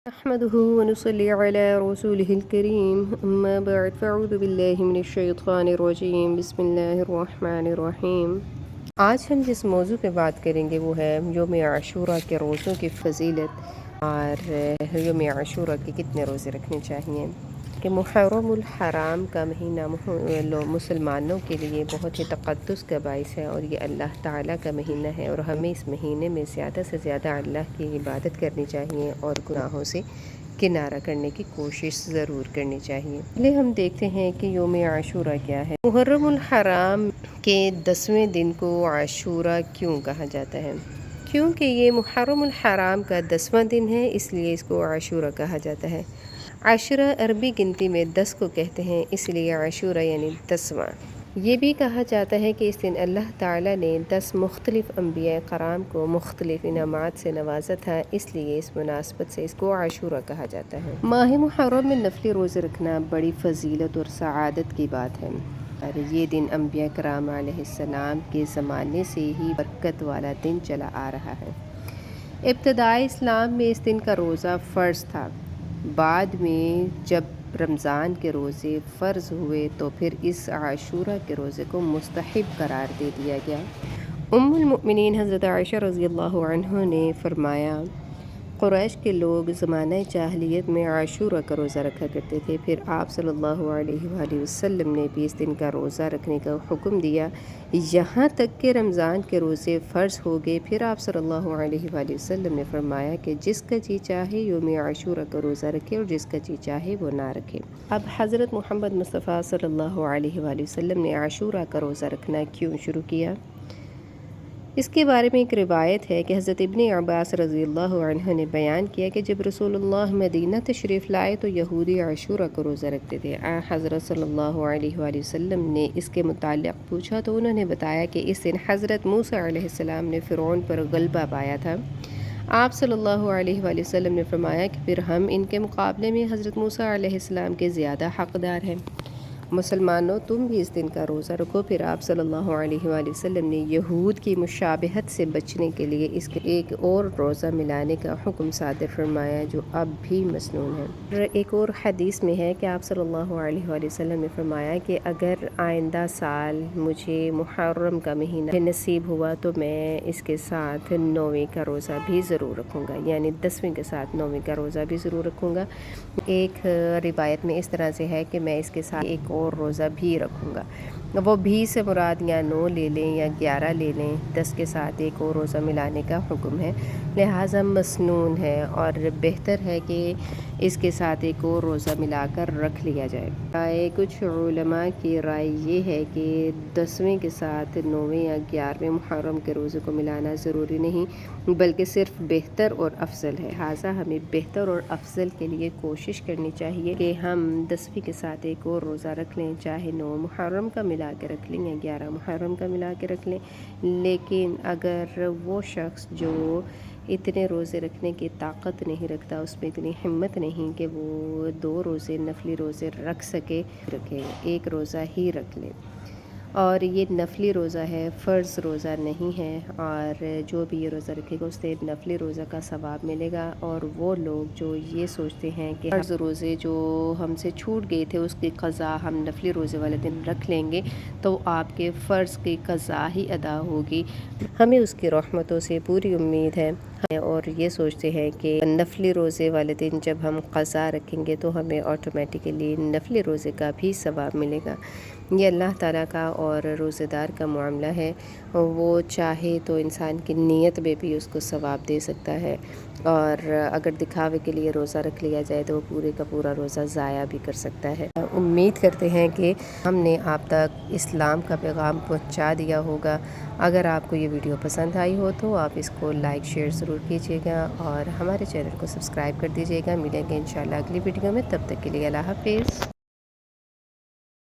نحمده ونصلي على رسوله الكريم أما بعد فأعوذ بالله من الشيطان الرجيم بسم الله الرحمن الرحیم۔ آج ہم جس موضوع پہ بات کریں گے وہ ہے یوم عاشوراء کے روزوں کی فضیلت اور یوم عاشوراء کے کتنے روزے رکھنے چاہیے کہ محرم الحرام کا مہینہ مسلمانوں کے لیے بہت ہی تقدس کا باعث ہے اور یہ اللہ تعالیٰ کا مہینہ ہے اور ہمیں اس مہینے میں زیادہ سے زیادہ اللہ کی عبادت کرنی چاہیے اور گناہوں سے کنارہ کرنے کی کوشش ضرور کرنی چاہیے۔ پہلے ہم دیکھتے ہیں کہ یوم عاشوراء کیا ہے۔ محرم الحرام کے 10ویں دن کو عاشوراء کیوں کہا جاتا ہے؟ کیونکہ یہ محرم الحرام کا 10واں دن ہے، اس لیے اس کو عاشوراء کہا جاتا ہے۔ عاشرہ عربی گنتی میں 10 کو کہتے ہیں، اس لیے عاشوراء یعنی 10واں۔ یہ بھی کہا جاتا ہے کہ اس دن اللہ تعالیٰ نے 10 مختلف انبیاء کرام کو مختلف انعامات سے نوازا تھا، اس لیے اس مناسبت سے اس کو عاشوراء کہا جاتا ہے۔ ماہ محرم میں نفلی روزے رکھنا بڑی فضیلت اور سعادت کی بات ہے اور یہ دن انبیاء کرام علیہ السلام کے زمانے سے ہی برکت والا دن چلا آ رہا ہے۔ ابتدائی اسلام میں اس دن کا روزہ فرض تھا، بعد میں جب رمضان کے روزے فرض ہوئے تو پھر اس عاشوراء کے روزے کو مستحب قرار دے دیا گیا۔ ام المؤمنین حضرت عائشہ رضی اللہ عنہ نے فرمایا، قریش کے لوگ زمانہ جاہلیت میں عاشوراء کا روزہ رکھا کرتے تھے، پھر آپ صلی اللہ علیہ وآلہ وسلم نے بھی اس دن کا روزہ رکھنے کا حکم دیا، یہاں تک کہ رمضان کے روزے فرض ہو گئے۔ پھر آپ صلی اللہ علیہ وآلہ وسلم نے فرمایا کہ جس کا جی چاہے یوم عاشوراء کا روزہ رکھے اور جس کا جی چاہے وہ نہ رکھے۔ اب حضرت محمد مصطفیٰ صلی اللہ علیہ وآلہ وسلم نے عاشوراء کا روزہ رکھنا کیوں شروع کیا؟ اس کے بارے میں ایک روایت ہے کہ حضرت ابن عباس رضی اللہ عنہ نے بیان کیا کہ جب رسول اللہ مدینہ تشریف لائے تو یہودی عاشوراء کو روزہ رکھتے تھے۔ حضرت صلی اللہ علیہ وآلہ وسلم نے اس کے متعلق پوچھا تو انہوں نے بتایا کہ اس دن حضرت موسیٰ علیہ السلام نے فرعون پر غلبہ پایا تھا۔ آپ صلی اللہ علیہ وآلہ وسلم نے فرمایا کہ پھر ہم ان کے مقابلے میں حضرت موسیٰ علیہ السلام کے زیادہ حقدار ہیں۔ مسلمانوں تم بھی اس دن کا روزہ رکھو۔ پھر آپ صلی اللہ علیہ وآلہ وسلم نے یہود کی مشابہت سے بچنے کے لیے اس کے ایک اور روزہ ملانے کا حکم صادر فرمایا جو اب بھی مسنون ہے۔ ایک اور حدیث میں ہے کہ آپ صلی اللہ علیہ وآلہ وسلم نے فرمایا کہ اگر آئندہ سال مجھے محرم کا مہینہ نصیب ہوا تو میں اس کے ساتھ 9ویں کا روزہ بھی ضرور رکھوں گا، یعنی 10ویں کے ساتھ 9ویں کا روزہ بھی ضرور رکھوں گا۔ ایک روایت میں اس طرح سے ہے کہ میں اس کے ساتھ ایک اور روزہ بھی رکھوں گا۔ وہ بھی سے مراد یا 9 لے لیں یا 11 لے لیں، 10 کے ساتھ ایک اور روزہ ملانے کا حکم ہے، لہٰذا مسنون ہے اور بہتر ہے کہ اس کے ساتھ ایک اور روزہ ملا کر رکھ لیا جائے۔ کچھ علماء کی رائے یہ ہے کہ 10ویں کے ساتھ 9ویں یا 11ویں محرم کے روزے کو ملانا ضروری نہیں بلکہ صرف بہتر اور افضل ہے، لہٰذا ہمیں بہتر اور افضل کے لیے کوشش کرنی چاہیے کہ ہم 10ویں کے ساتھ ایک اور روزہ رکھ لیں، چاہے 9 محرم کا ملا کے رکھ لیں یا 11 محرم کا ملا کے رکھ لیں۔ لیکن اگر وہ شخص جو اتنے روزے رکھنے کی طاقت نہیں رکھتا، اس میں اتنی ہمت نہیں کہ وہ 2 روزے نفلی روزے رکھ سکے، رکھے ایک روزہ ہی رکھ لے۔ اور یہ نفلی روزہ ہے، فرض روزہ نہیں ہے، اور جو بھی یہ روزہ رکھے گا اس سے نفلی روزہ کا ثواب ملے گا۔ اور وہ لوگ جو یہ سوچتے ہیں کہ فرض روزے جو ہم سے چھوٹ گئے تھے اس کی قضا ہم نفلی روزے والے دن رکھ لیں گے تو آپ کے فرض کی قضا ہی ادا ہوگی، ہمیں اس کی رحمتوں سے پوری امید ہے۔ اور یہ سوچتے ہیں کہ نفلی روزے والے دن جب ہم قضا رکھیں گے تو ہمیں آٹومیٹیکلی نفلی روزے کا بھی ثواب ملے گا۔ یہ اللہ تعالیٰ کا اور روزے دار کا معاملہ ہے، وہ چاہے تو انسان کی نیت میں بھی اس کو ثواب دے سکتا ہے، اور اگر دکھاوے کے لیے روزہ رکھ لیا جائے تو وہ پورے کا پورا روزہ ضائع بھی کر سکتا ہے۔ امید کرتے ہیں کہ ہم نے آپ تک اسلام کا پیغام پہنچا دیا ہوگا۔ اگر آپ کو یہ ویڈیو پسند آئی ہو تو آپ اس کو لائک شیئر ضرور کیجیے گا اور ہمارے چینل کو سبسکرائب کر دیجیے گا۔ ملیں گے انشاءاللہ اگلی ویڈیو میں، تب تک کے لیے اللہ حافظ۔